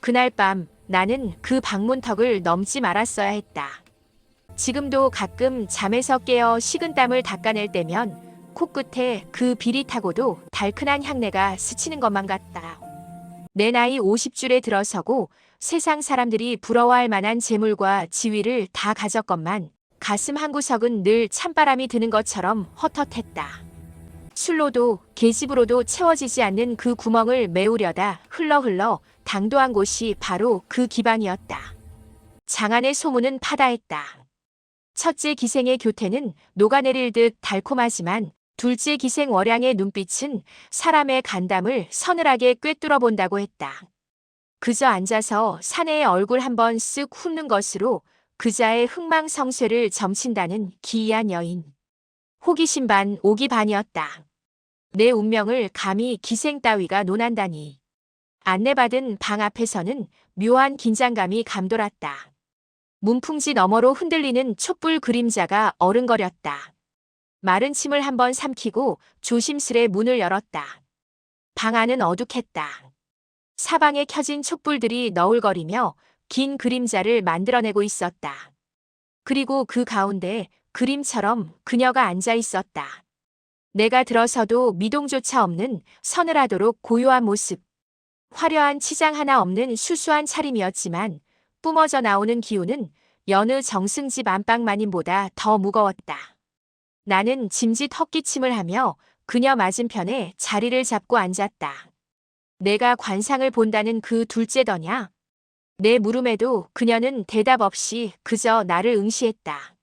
그날 밤 나는 그 방문턱을 넘지 말았어야 했다. 지금도 가끔 잠에서 깨어 식은땀을 닦아낼 때면 코끝에 그 비릿하고도 달큰한 향내가 스치는 것만 같다. 내 나이 50줄에 들어서고 세상 사람들이 부러워할 만한 재물과 지위를 다 가졌건만 가슴 한구석은 늘 찬바람이 드는 것처럼 헛헛했다. 술로도 계집으로도 채워지지 않는 그 구멍을 메우려다 흘러 당도한 곳이 바로 그 기방이었다. 장안의 소문은 파다했다. 첫째 기생의 교태는 녹아내릴 듯 달콤하지만 둘째 기생 월양의 눈빛은 사람의 간담을 서늘하게 꿰뚫어 본다고 했다. 그저 앉아서 사내의 얼굴 한번 쓱 훑는 것으로 그자의 흥망성쇠를 점친다는 기이한 여인. 호기심 반 오기 반이었다. 내 운명을 감히 기생 따위가 논한다니. 안내받은 방 앞에서는 묘한 긴장감이 감돌았다. 문풍지 너머로 흔들리는 촛불 그림자가 어른거렸다. 마른 침을 한번 삼키고 조심스레 문을 열었다. 방 안은 어둑했다. 사방에 켜진 촛불들이 너울거리며 긴 그림자를 만들어내고 있었다. 그리고 그 가운데 그림처럼 그녀가 앉아 있었다. 내가 들어서도 미동조차 없는 서늘하도록 고요한 모습. 화려한 치장 하나 없는 수수한 차림이었지만 뿜어져 나오는 기운은 여느 정승집 안방마님보다 더 무거웠다. 나는 짐짓 헛기침을 하며 그녀 맞은편에 자리를 잡고 앉았다. 내가 관상을 본다는 그 둘째더냐? 내 물음에도 그녀는 대답 없이 그저 나를 응시했다.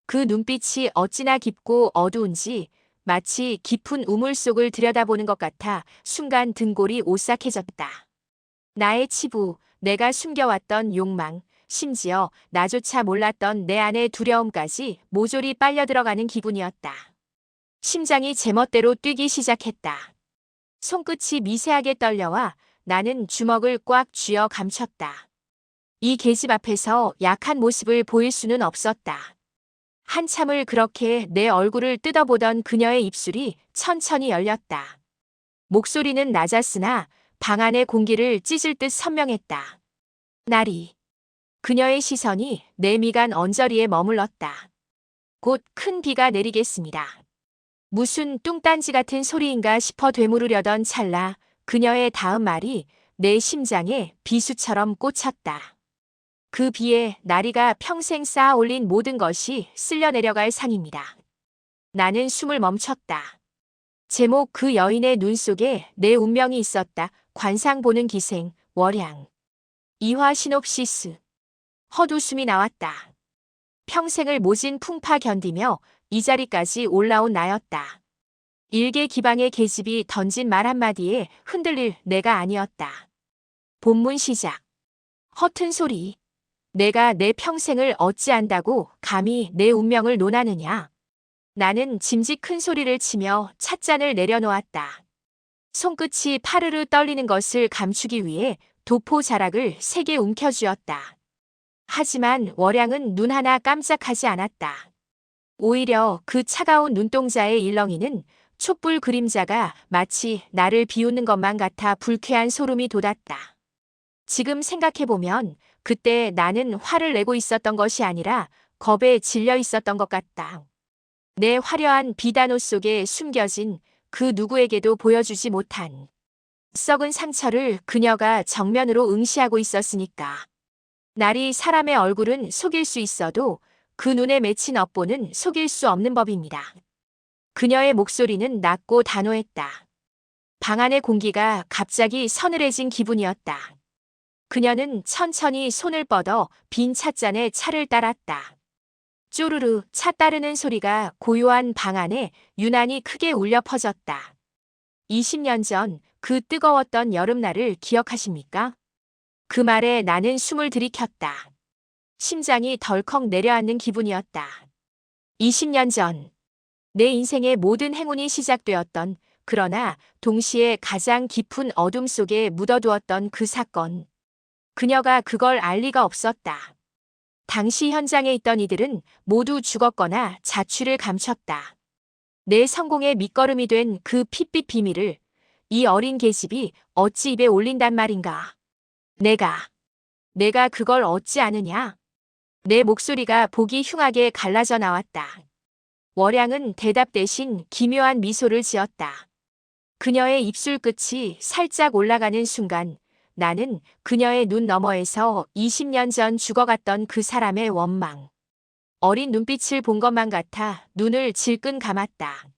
그 눈빛이 어찌나 깊고 어두운지 마치 깊은 우물 속을 들여다보는 것 같아 순간 등골이 오싹해졌다. 나의 치부, 내가 숨겨왔던 욕망, 심지어 나조차 몰랐던 내 안의 두려움까지 모조리 빨려 들어가는 기분이었다. 심장이 제멋대로 뛰기 시작했다. 손끝이 미세하게 떨려와 나는 주먹을 꽉 쥐어 감췄다. 이 계집 앞에서 약한 모습을 보일 수는 없었다. 한참을 그렇게 내 얼굴을 뜯어보던 그녀의 입술이 천천히 열렸다. 목소리는 낮았으나 방 안의 공기를 찢을 듯 선명했다. 나리. 그녀의 시선이 내 미간 언저리에 머물렀다. 곧 큰 비가 내리겠습니다. 무슨 뚱딴지 같은 소리인가 싶어 되물으려던 찰나 그녀의 다음 말이 내 심장에 비수처럼 꽂혔다. 그 비에 나리가 평생 쌓아 올린 모든 것이 쓸려 내려갈 상입니다. 나는 숨을 멈췄다. 제목 그 여인의 눈 속에 내 운명이 있었다. 관상 보는 기생, 월양. 이화 시놉시스. 헛웃음이 나왔다. 평생을 모진 풍파 견디며 이 자리까지 올라온 나였다. 일개 기방의 계집이 던진 말 한마디에 흔들릴 내가 아니었다. 본문 시작. 허튼 소리. 내가 내 평생을 어찌 안다고 감히 내 운명을 논하느냐. 나는 짐짓 큰 소리를 치며 찻잔을 내려놓았다. 손끝이 파르르 떨리는 것을 감추기 위해 도포 자락을 세게 움켜쥐었다. 하지만 월양은 눈 하나 깜짝하지 않았다. 오히려 그 차가운 눈동자의 일렁이는 촛불 그림자가 마치 나를 비웃는 것만 같아 불쾌한 소름이 돋았다. 지금 생각해보면 그때 나는 화를 내고 있었던 것이 아니라 겁에 질려 있었던 것 같다. 내 화려한 비단옷 속에 숨겨진 그 누구에게도 보여주지 못한 썩은 상처를 그녀가 정면으로 응시하고 있었으니까. 날이 사람의 얼굴은 속일 수 있어도 그 눈에 맺힌 업보는 속일 수 없는 법입니다. 그녀의 목소리는 낮고 단호했다. 방 안의 공기가 갑자기 서늘해진 기분이었다. 그녀는 천천히 손을 뻗어 빈 찻잔에 차를 따랐다. 쪼르르 차 따르는 소리가 고요한 방 안에 유난히 크게 울려 퍼졌다. 20년 전 그 뜨거웠던 여름날을 기억하십니까? 그 말에 나는 숨을 들이켰다. 심장이 덜컥 내려앉는 기분이었다. 20년 전, 내 인생의 모든 행운이 시작되었던 그러나 동시에 가장 깊은 어둠 속에 묻어두었던 그 사건. 그녀가 그걸 알 리가 없었다. 당시 현장에 있던 이들은 모두 죽었거나 자취를 감췄다. 내 성공의 밑거름이 된 그 핏빛 비밀을 이 어린 계집이 어찌 입에 올린단 말인가. 내가 그걸 얻지 않으냐? 내 목소리가 보기 흉하게 갈라져 나왔다. 월양은 대답 대신 기묘한 미소를 지었다. 그녀의 입술 끝이 살짝 올라가는 순간 나는 그녀의 눈 너머에서 20년 전 죽어갔던 그 사람의 원망. 어린 눈빛을 본 것만 같아 눈을 질끈 감았다.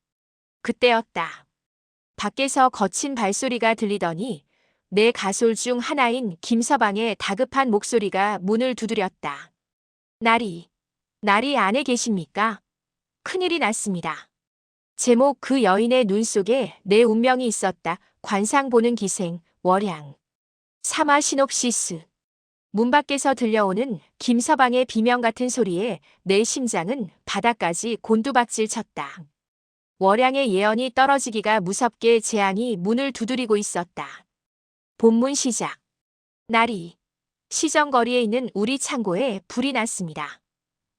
그때였다. 밖에서 거친 발소리가 들리더니 내 가솔 중 하나인 김서방의 다급한 목소리가 문을 두드렸다. 나리 안에 계십니까? 큰일이 났습니다. 제목 그 여인의 눈 속에 내 운명이 있었다. 관상 보는 기생, 월양. 사마 시놉시스. 문 밖에서 들려오는 김서방의 비명 같은 소리에 내 심장은 바닥까지 곤두박질 쳤다. 월양의 예언이 떨어지기가 무섭게 재앙이 문을 두드리고 있었다. 본문 시작. 나리. 시정거리에 있는 우리 창고에 불이 났습니다.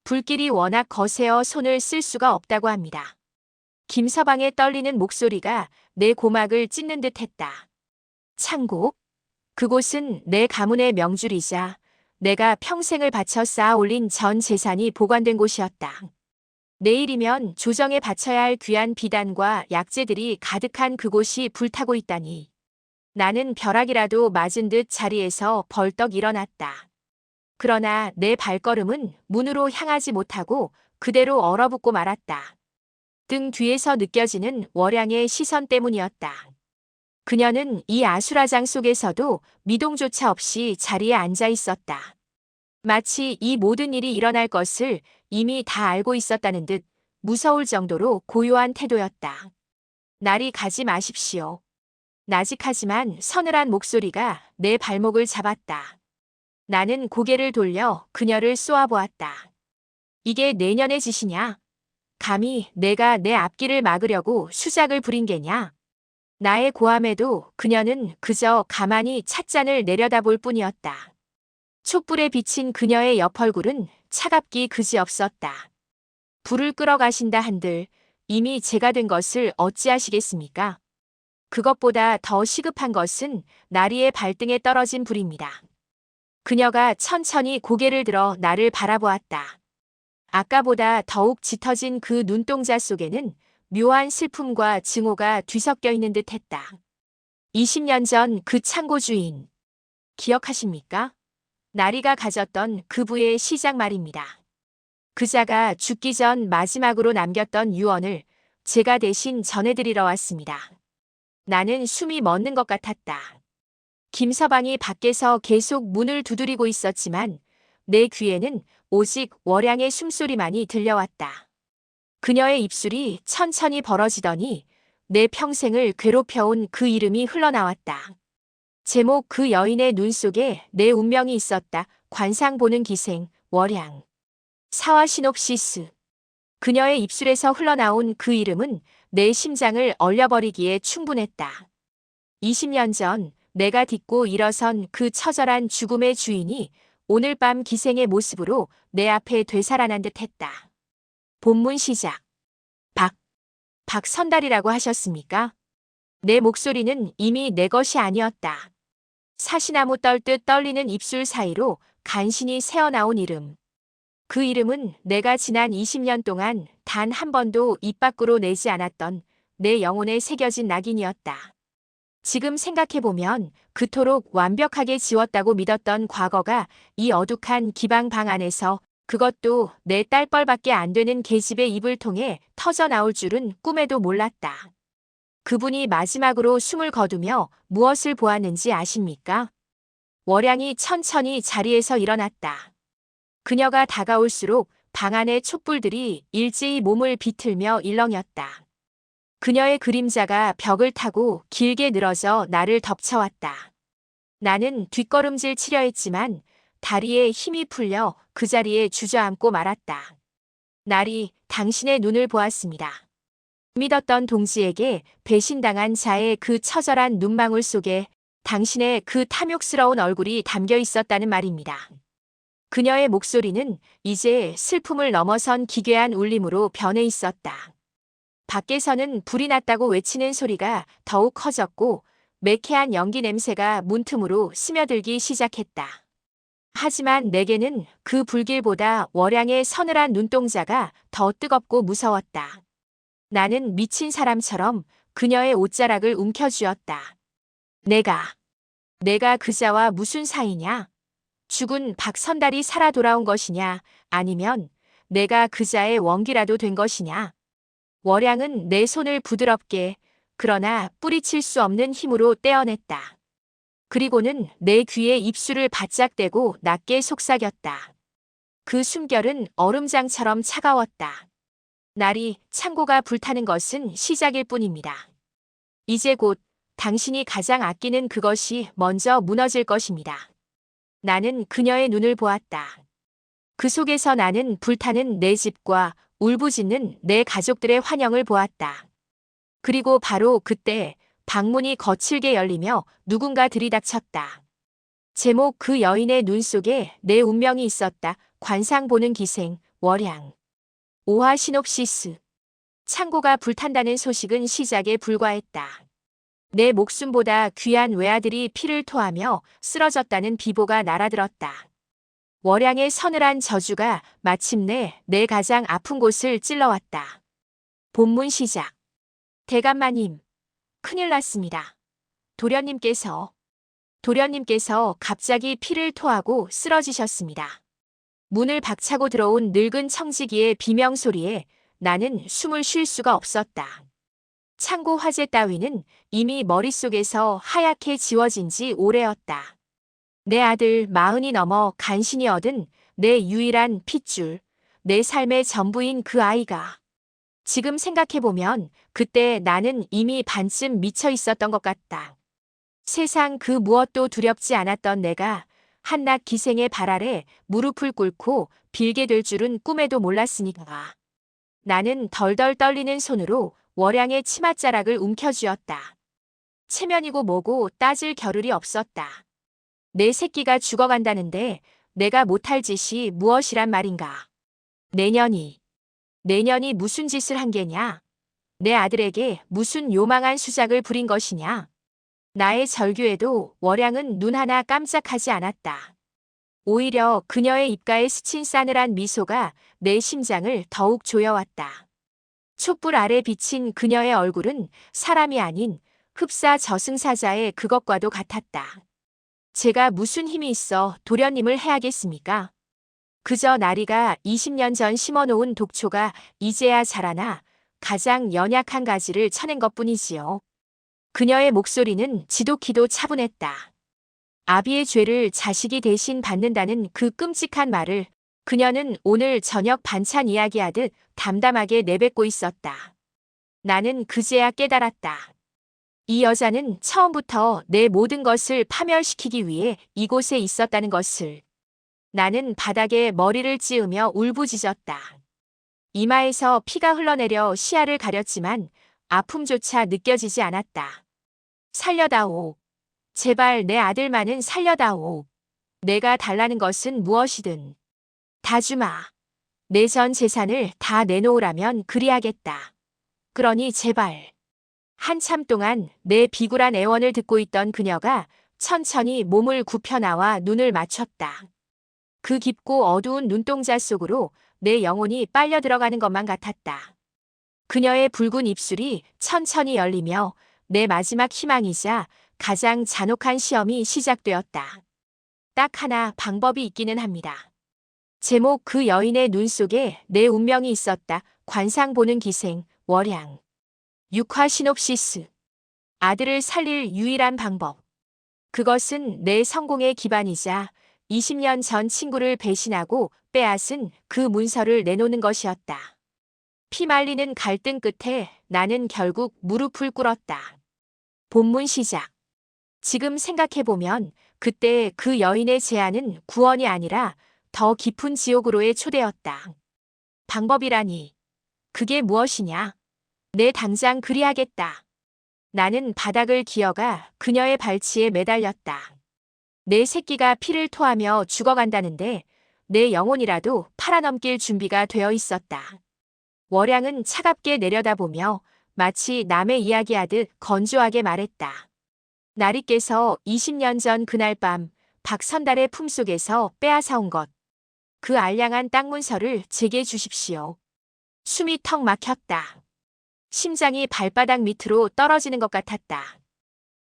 불길이 워낙 거세어 손을 쓸 수가 없다고 합니다. 김서방의 떨리는 목소리가 내 고막을 찢는 듯 했다. 창고? 그곳은 내 가문의 명줄이자 내가 평생을 바쳐 쌓아 올린 전 재산이 보관된 곳이었다. 내일이면 조정에 바쳐야 할 귀한 비단과 약재들이 가득한 그곳이 불타고 있다니. 나는 벼락이라도 맞은 듯 자리에서 벌떡 일어났다. 그러나 내 발걸음은 문으로 향하지 못하고 그대로 얼어붙고 말았다. 등 뒤에서 느껴지는 월양의 시선 때문이었다. 그녀는 이 아수라장 속에서도 미동조차 없이 자리에 앉아 있었다. 마치 이 모든 일이 일어날 것을 이미 다 알고 있었다는 듯 무서울 정도로 고요한 태도였다. 나리 가지 마십시오. 나직하지만 서늘한 목소리가 내 발목을 잡았다. 나는 고개를 돌려 그녀를 쏘아보았다. 이게 내년의 짓이냐? 감히 내가 내 앞길을 막으려고 수작을 부린 게냐? 나의 고함에도 그녀는 그저 가만히 찻잔을 내려다볼 뿐이었다. 촛불에 비친 그녀의 옆얼굴은 차갑기 그지없었다. 불을 끌어가신다 한들 이미 제가 된 것을 어찌하시겠습니까? 그것보다 더 시급한 것은 나리의 발등에 떨어진 불입니다. 그녀가 천천히 고개를 들어 나를 바라보았다. 아까보다 더욱 짙어진 그 눈동자 속에는 묘한 슬픔과 증오가 뒤섞여 있는 듯 했다. 20년 전 그 창고 주인. 기억하십니까? 나리가 가졌던 그 부의 시작 말입니다. 그자가 죽기 전 마지막으로 남겼던 유언을 제가 대신 전해드리러 왔습니다. 나는 숨이 멎는 것 같았다. 김서방이 밖에서 계속 문을 두드리고 있었지만 내 귀에는 오직 월양의 숨소리만이 들려왔다. 그녀의 입술이 천천히 벌어지더니 내 평생을 괴롭혀온 그 이름이 흘러나왔다. 제목 그 여인의 눈 속에 내 운명이 있었다. 관상 보는 기생, 월양. 사와 시놉시스. 그녀의 입술에서 흘러나온 그 이름은 내 심장을 얼려버리기에 충분했다. 20년 전 내가 딛고 일어선 그 처절한 죽음의 주인이 오늘 밤 기생의 모습으로 내 앞에 되살아난 듯 했다. 본문 시작. 박선달이라고 하셨습니까? 내 목소리는 이미 내 것이 아니었다. 사시나무 떨듯 떨리는 입술 사이로 간신히 새어나온 이름. 그 이름은 내가 지난 20년 동안 단 한 번도 입 밖으로 내지 않았던 내 영혼에 새겨진 낙인이었다. 지금 생각해보면 그토록 완벽하게 지웠다고 믿었던 과거가 이 어둑한 기방 방 안에서 그것도 내 딸뻘밖에 안 되는 계집의 입을 통해 터져 나올 줄은 꿈에도 몰랐다. 그분이 마지막으로 숨을 거두며 무엇을 보았는지 아십니까? 월양이 천천히 자리에서 일어났다. 그녀가 다가올수록 방 안의 촛불들이 일제히 몸을 비틀며 일렁였다. 그녀의 그림자가 벽을 타고 길게 늘어져 나를 덮쳐왔다. 나는 뒷걸음질 치려 했지만 다리에 힘이 풀려 그 자리에 주저앉고 말았다. 나리, 당신의 눈을 보았습니다. 믿었던 동지에게 배신당한 자의 그 처절한 눈망울 속에 당신의 그 탐욕스러운 얼굴이 담겨 있었다는 말입니다. 그녀의 목소리는 이제 슬픔을 넘어선 기괴한 울림으로 변해 있었다. 밖에서는 불이 났다고 외치는 소리가 더욱 커졌고 매캐한 연기 냄새가 문틈으로 스며들기 시작했다. 하지만 내게는 그 불길보다 월양의 서늘한 눈동자가 더 뜨겁고 무서웠다. 나는 미친 사람처럼 그녀의 옷자락을 움켜쥐었다. 내가 그자와 무슨 사이냐? 죽은 박선달이 살아 돌아온 것이냐? 아니면 내가 그자의 원기라도 된 것이냐? 월양은 내 손을 부드럽게, 그러나 뿌리칠 수 없는 힘으로 떼어냈다. 그리고는 내 귀에 입술을 바짝 대고 낮게 속삭였다. 그 숨결은 얼음장처럼 차가웠다. 날이 창고가 불타는 것은 시작일 뿐입니다. 이제 곧 당신이 가장 아끼는 그것이 먼저 무너질 것입니다. 나는 그녀의 눈을 보았다. 그 속에서 나는 불타는 내 집과 울부짖는 내 가족들의 환영을 보았다. 그리고 바로 그때 방문이 거칠게 열리며 누군가 들이닥쳤다. 제목 그 여인의 눈 속에 내 운명이 있었다. 관상 보는 기생, 월양. 오화 시놉시스. 창고가 불탄다는 소식은 시작에 불과했다. 내 목숨보다 귀한 외아들이 피를 토하며 쓰러졌다는 비보가 날아들었다. 월양의 서늘한 저주가 마침내 내 가장 아픈 곳을 찔러왔다. 본문 시작. 대감마님, 큰일 났습니다. 도련님께서 갑자기 피를 토하고 쓰러지셨습니다. 문을 박차고 들어온 늙은 청지기의 비명소리에 나는 숨을 쉴 수가 없었다. 창고 화재 따위는 이미 머릿속에서 하얗게 지워진 지 오래였다. 내 아들 40이 넘어 간신히 얻은 내 유일한 핏줄, 내 삶의 전부인 그 아이가. 지금 생각해보면 그때 나는 이미 반쯤 미쳐 있었던 것 같다. 세상 그 무엇도 두렵지 않았던 내가 한낱 기생의 발 아래 무릎을 꿇고 빌게 될 줄은 꿈에도 몰랐으니까. 나는 덜덜 떨리는 손으로 월양의 치맛자락을 움켜쥐었다. 체면이고 뭐고 따질 겨를이 없었다. 내 새끼가 죽어간다는데 내가 못할 짓이 무엇이란 말인가. 내년이 무슨 짓을 한 게냐? 내 아들에게 무슨 요망한 수작을 부린 것이냐? 나의 절규에도 월양은 눈 하나 깜짝하지 않았다. 오히려 그녀의 입가에 스친 싸늘한 미소가 내 심장을 더욱 조여왔다. 촛불 아래 비친 그녀의 얼굴은 사람이 아닌 흡사 저승사자의 그것과도 같았다. 제가 무슨 힘이 있어 도련님을 해야겠습니까? 그저 나리가 20년 전 심어놓은 독초가 이제야 자라나 가장 연약한 가지를 쳐낸 것뿐이지요. 그녀의 목소리는 지독히도 차분했다. 아비의 죄를 자식이 대신 받는다는 그 끔찍한 말을 그녀는 오늘 저녁 반찬 이야기하듯 담담하게 내뱉고 있었다. 나는 그제야 깨달았다. 이 여자는 처음부터 내 모든 것을 파멸시키기 위해 이곳에 있었다는 것을. 나는 바닥에 머리를 찌으며 울부짖었다. 이마에서 피가 흘러내려 시야를 가렸지만 아픔조차 느껴지지 않았다. 살려다오. 제발 내 아들만은 살려다오. 내가 달라는 것은 무엇이든 다 주마. 내 전 재산을 다 내놓으라면 그리하겠다. 그러니 제발. 한참 동안 내 비굴한 애원을 듣고 있던 그녀가 천천히 몸을 굽혀 나와 눈을 맞췄다. 그 깊고 어두운 눈동자 속으로 내 영혼이 빨려 들어가는 것만 같았다. 그녀의 붉은 입술이 천천히 열리며 내 마지막 희망이자 가장 잔혹한 시험이 시작되었다. 딱 하나 방법이 있기는 합니다. 제목 그 여인의 눈 속에 내 운명이 있었다. 관상 보는 기생, 월양. 6화 시놉시스. 아들을 살릴 유일한 방법. 그것은 내 성공의 기반이자 20년 전 친구를 배신하고 빼앗은 그 문서를 내놓는 것이었다. 피말리는 갈등 끝에 나는 결국 무릎을 꿇었다. 본문 시작. 지금 생각해보면 그때 그 여인의 제안은 구원이 아니라 더 깊은 지옥으로의 초대였다. 방법이라니. 그게 무엇이냐? 내 당장 그리하겠다. 나는 바닥을 기어가 그녀의 발치에 매달렸다. 내 새끼가 피를 토하며 죽어간다는데 내 영혼이라도 팔아넘길 준비가 되어 있었다. 월양은 차갑게 내려다보며 마치 남의 이야기하듯 건조하게 말했다. 나리께서 20년 전 그날 밤 박선달의 품속에서 빼앗아온 것, 그 알량한 땅 문서를 제게 주십시오. 숨이 턱 막혔다. 심장이 발바닥 밑으로 떨어지는 것 같았다.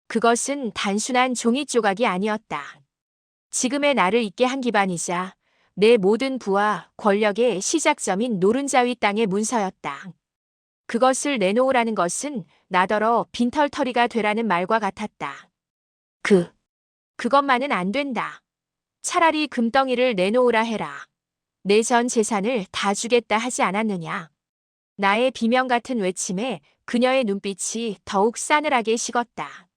그것은 단순한 종이 조각이 아니었다. 지금의 나를 있게 한 기반이자 내 모든 부와 권력의 시작점인 노른자위 땅의 문서였다. 그것을 내놓으라는 것은 나더러 빈털터리가 되라는 말과 같았다. 그것만은 안 된다. 차라리 금덩이를 내놓으라 해라. 내 전 재산을 다 주겠다 하지 않았느냐. 나의 비명 같은 외침에 그녀의 눈빛이 더욱 싸늘하게 식었다.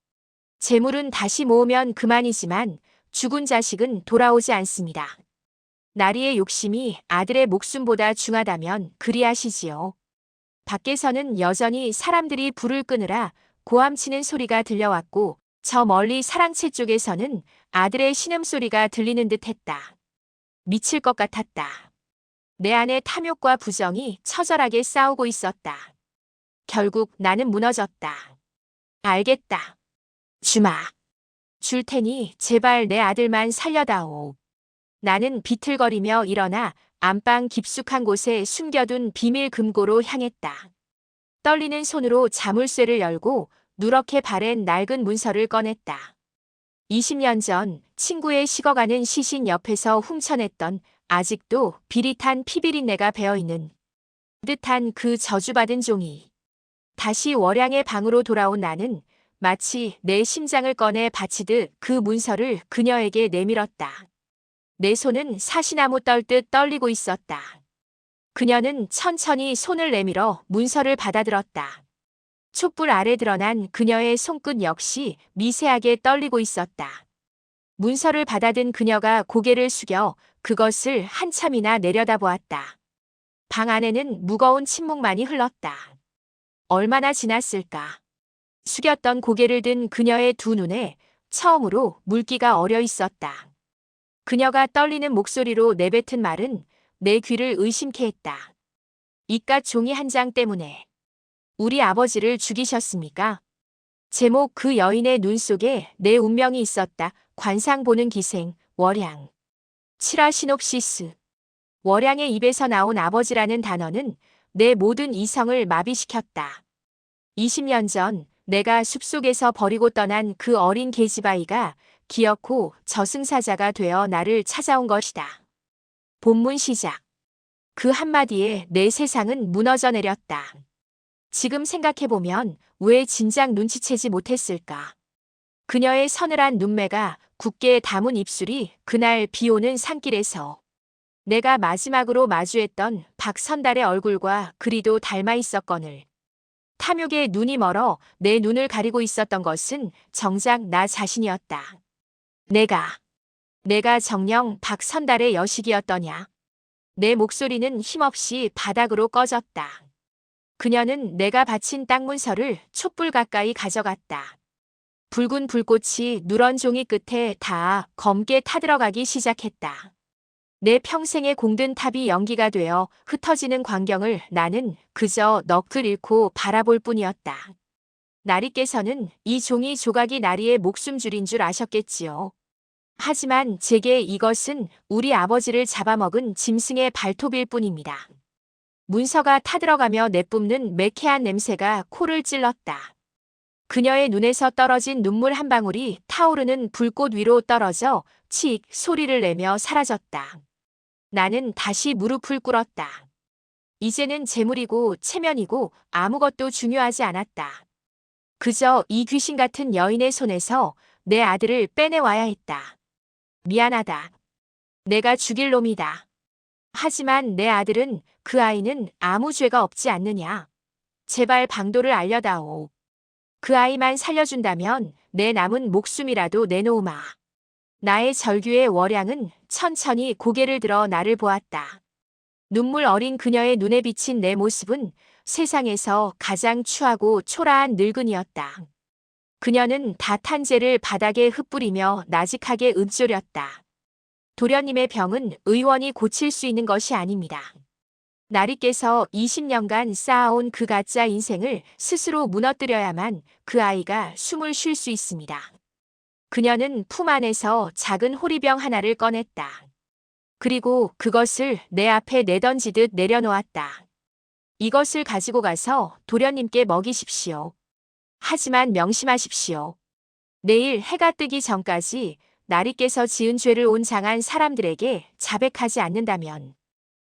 재물은 다시 모으면 그만이지만 죽은 자식은 돌아오지 않습니다. 나리의 욕심이 아들의 목숨보다 중하다면 그리하시지요. 밖에서는 여전히 사람들이 불을 끄느라 고함치는 소리가 들려왔고 저 멀리 사랑채 쪽에서는 아들의 신음소리가 들리는 듯 했다. 미칠 것 같았다. 내 안에 탐욕과 부정이 처절하게 싸우고 있었다. 결국 나는 무너졌다. 알겠다. 주마. 줄 테니 제발 내 아들만 살려다오. 나는 비틀거리며 일어나 안방 깊숙한 곳에 숨겨둔 비밀 금고로 향했다. 떨리는 손으로 자물쇠를 열고 누렇게 바랜 낡은 문서를 꺼냈다. 20년 전 친구의 식어가는 시신 옆에서 훔쳐냈던 아직도 비릿한 피비린내가 배어있는 듯한 그 저주받은 종이. 다시 월양의 방으로 돌아온 나는 마치 내 심장을 꺼내 바치듯 그 문서를 그녀에게 내밀었다. 내 손은 사시나무 떨듯 떨리고 있었다. 그녀는 천천히 손을 내밀어 문서를 받아들었다. 촛불 아래 드러난 그녀의 손끝 역시 미세하게 떨리고 있었다. 문서를 받아든 그녀가 고개를 숙여 그것을 한참이나 내려다보았다. 방 안에는 무거운 침묵만이 흘렀다. 얼마나 지났을까? 숙였던 고개를 든 그녀의 두 눈에 처음으로 물기가 어려 있었다. 그녀가 떨리는 목소리로 내뱉은 말은 내 귀를 의심케 했다. 이깟 종이 한 장 때문에 우리 아버지를 죽이셨습니까? 제목 그 여인의 눈 속에 내 운명이 있었다. 관상 보는 기생, 월양. 7화 시놉시스. 월양의 입에서 나온 아버지라는 단어는 내 모든 이성을 마비시켰다. 20년 전 내가 숲속에서 버리고 떠난 그 어린 계집아이가 기어코 저승사자가 되어 나를 찾아온 것이다. 본문 시작. 그 한마디에 내 세상은 무너져 내렸다. 지금 생각해보면 왜 진작 눈치채지 못했을까? 그녀의 서늘한 눈매가 굳게 담은 입술이 그날 비오는 산길에서 내가 마지막으로 마주했던 박선달의 얼굴과 그리도 닮아 있었거늘. 탐욕에 눈이 멀어 내 눈을 가리고 있었던 것은 정작 나 자신이었다. 내가 정녕 박선달의 여식이었더냐. 내 목소리는 힘없이 바닥으로 꺼졌다. 그녀는 내가 바친 땅 문서를 촛불 가까이 가져갔다. 붉은 불꽃이 누런 종이 끝에 닿아 검게 타들어가기 시작했다. 내 평생의 공든 탑이 연기가 되어 흩어지는 광경을 나는 그저 넋을 잃고 바라볼 뿐이었다. 나리께서는 이 종이 조각이 나리의 목숨줄인 줄 아셨겠지요. 하지만 제게 이것은 우리 아버지를 잡아먹은 짐승의 발톱일 뿐입니다. 문서가 타들어가며 내뿜는 매캐한 냄새가 코를 찔렀다. 그녀의 눈에서 떨어진 눈물 한 방울이 타오르는 불꽃 위로 떨어져 칙 소리를 내며 사라졌다. 나는 다시 무릎을 꿇었다. 이제는 재물이고 체면이고 아무것도 중요하지 않았다. 그저 이 귀신 같은 여인의 손에서 내 아들을 빼내와야 했다. 미안하다. 내가 죽일 놈이다. 하지만 내 아들은, 그 아이는 아무 죄가 없지 않느냐. 제발 방도를 알려다오. 그 아이만 살려준다면 내 남은 목숨이라도 내놓으마. 나의 절규의 월양은 천천히 고개를 들어 나를 보았다. 눈물 어린 그녀의 눈에 비친 내 모습은 세상에서 가장 추하고 초라한 늙은이였다. 그녀는 다 탄 재를 바닥에 흩뿌리며 나직하게 읊조렸다. 도련님의 병은 의원이 고칠 수 있는 것이 아닙니다. 나리께서 20년간 쌓아온 그 가짜 인생을 스스로 무너뜨려야만 그 아이가 숨을 쉴 수 있습니다. 그녀는 품 안에서 작은 호리병 하나를 꺼냈다. 그리고 그것을 내 앞에 내던지듯 내려놓았다. 이것을 가지고 가서 도련님께 먹이십시오. 하지만 명심하십시오. 내일 해가 뜨기 전까지 나리께서 지은 죄를 온장한 사람들에게 자백하지 않는다면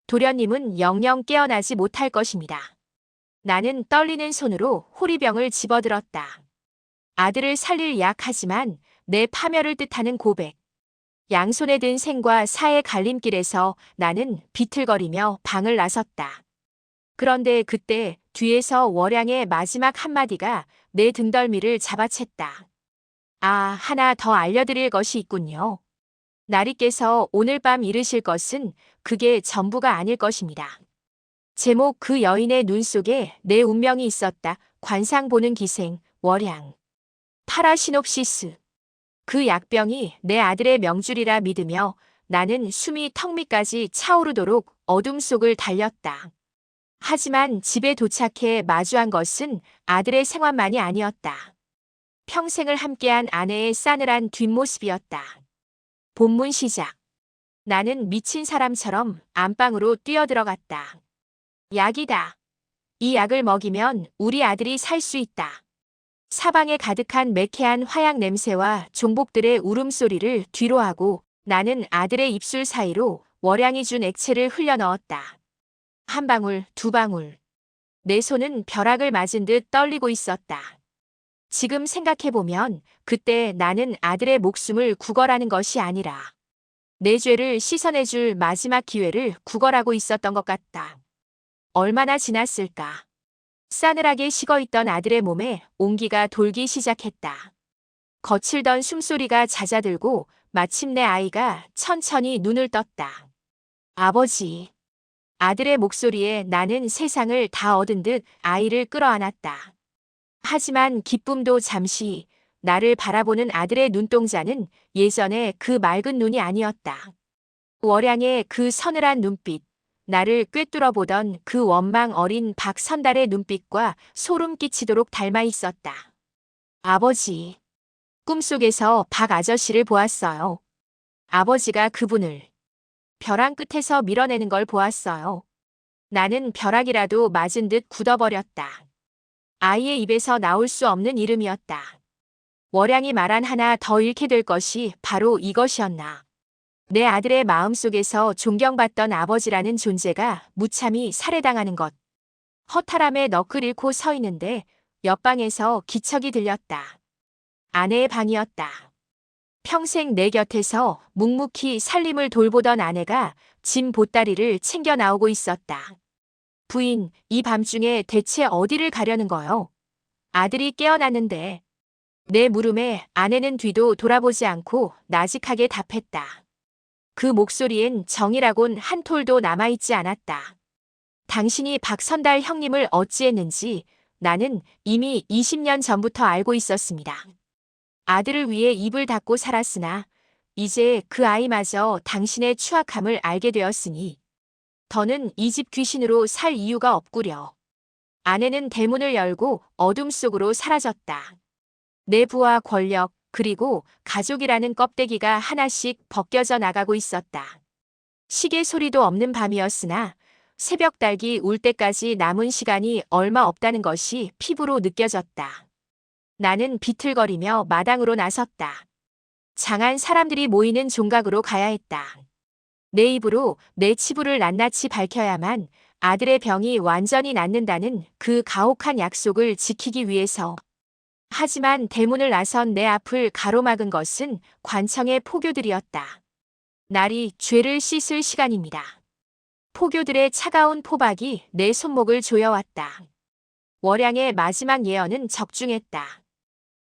도련님은 영영 깨어나지 못할 것입니다. 나는 떨리는 손으로 호리병을 집어들었다. 아들을 살릴 약하지만 내 파멸을 뜻하는 고백. 양손에 든 생과 사의 갈림길에서 나는 비틀거리며 방을 나섰다. 그런데 그때 뒤에서 월양의 마지막 한마디가 내 등덜미를 잡아챘다. 아, 하나 더 알려드릴 것이 있군요. 나리께서 오늘 밤 이르실 것은 그게 전부가 아닐 것입니다. 제목 그 여인의 눈 속에 내 운명이 있었다. 관상 보는 기생, 월양. 파라시놉시스. 그 약병이 내 아들의 명줄이라 믿으며 나는 숨이 턱 밑까지 차오르도록 어둠 속을 달렸다. 하지만 집에 도착해 마주한 것은 아들의 생활만이 아니었다. 평생을 함께한 아내의 싸늘한 뒷모습이었다. 본문 시작. 나는 미친 사람처럼 안방으로 뛰어들어갔다. 약이다. 이 약을 먹이면 우리 아들이 살 수 있다. 사방에 가득한 매캐한 화약 냄새와 종복들의 울음소리를 뒤로하고 나는 아들의 입술 사이로 월양이 준 액체를 흘려넣었다. 한 방울, 두 방울. 내 손은 벼락을 맞은 듯 떨리고 있었다. 지금 생각해보면 그때 나는 아들의 목숨을 구걸하는 것이 아니라 내 죄를 씻어내줄 마지막 기회를 구걸하고 있었던 것 같다. 얼마나 지났을까? 싸늘하게 식어있던 아들의 몸에 온기가 돌기 시작했다. 거칠던 숨소리가 잦아들고 마침내 아이가 천천히 눈을 떴다. 아버지. 아들의 목소리에 나는 세상을 다 얻은 듯 아이를 끌어안았다. 하지만 기쁨도 잠시 나를 바라보는 아들의 눈동자는 예전의 그 맑은 눈이 아니었다. 월양의 그 서늘한 눈빛, 나를 꿰뚫어 보던 그 원망 어린 박선달의 눈빛과 소름 끼치도록 닮아 있었다. 아버지. 꿈속에서 박 아저씨를 보았어요. 아버지가 그분을 벼랑 끝에서 밀어내는 걸 보았어요. 나는 벼락이라도 맞은 듯 굳어버렸다. 아이의 입에서 나올 수 없는 이름이었다. 월양이 말한 하나 더 잃게 될 것이 바로 이것이었나. 내 아들의 마음속에서 존경받던 아버지라는 존재가 무참히 살해당하는 것. 허탈함에 넋을 잃고 서 있는데 옆방에서 기척이 들렸다. 아내의 방이었다. 평생 내 곁에서 묵묵히 살림을 돌보던 아내가 짐 보따리를 챙겨 나오고 있었다. 부인, 이 밤중에 대체 어디를 가려는 거요? 아들이 깨어났는데. 내 물음에 아내는 뒤도 돌아보지 않고 나직하게 답했다. 그 목소리엔 정이라곤 한 톨도 남아있지 않았다. 당신이 박선달 형님을 어찌했는지 나는 이미 20년 전부터 알고 있었습니다. 아들을 위해 입을 닫고 살았으나 이제 그 아이마저 당신의 추악함을 알게 되었으니 더는 이 집 귀신으로 살 이유가 없구려. 아내는 대문을 열고 어둠 속으로 사라졌다. 내 부와 권력 그리고 가족이라는 껍데기가 하나씩 벗겨져 나가고 있었다. 시계 소리도 없는 밤이었으나 새벽 닭이 울 때까지 남은 시간이 얼마 없다는 것이 피부로 느껴졌다. 나는 비틀거리며 마당으로 나섰다. 장한 사람들이 모이는 종각으로 가야 했다. 내 입으로 내 치부를 낱낱이 밝혀야만 아들의 병이 완전히 낫는다는 그 가혹한 약속을 지키기 위해서. 하지만 대문을 나선 내 앞을 가로막은 것은 관청의 포교들이었다. 날이 죄를 씻을 시간입니다. 포교들의 차가운 포박이 내 손목을 조여왔다. 월양의 마지막 예언은 적중했다.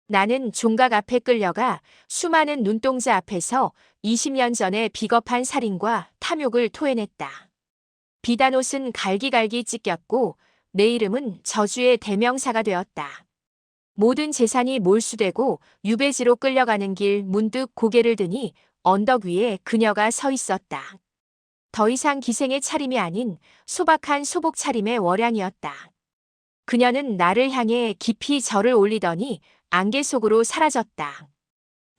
나는 종각 앞에 끌려가 수많은 눈동자 앞에서 20년 전의 비겁한 살인과 탐욕을 토해냈다. 비단옷은 갈기갈기 찢겼고 내 이름은 저주의 대명사가 되었다. 모든 재산이 몰수되고 유배지로 끌려가는 길 문득 고개를 드니 언덕 위에 그녀가 서 있었다. 더 이상 기생의 차림이 아닌 소박한 소복 차림의 월양이었다. 그녀는 나를 향해 깊이 절을 올리더니 안개 속으로 사라졌다.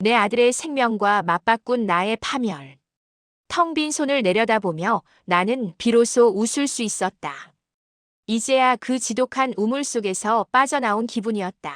내 아들의 생명과 맞바꾼 나의 파멸. 텅 빈 손을 내려다보며 나는 비로소 웃을 수 있었다. 이제야 그 지독한 우물 속에서 빠져나온 기분이었다.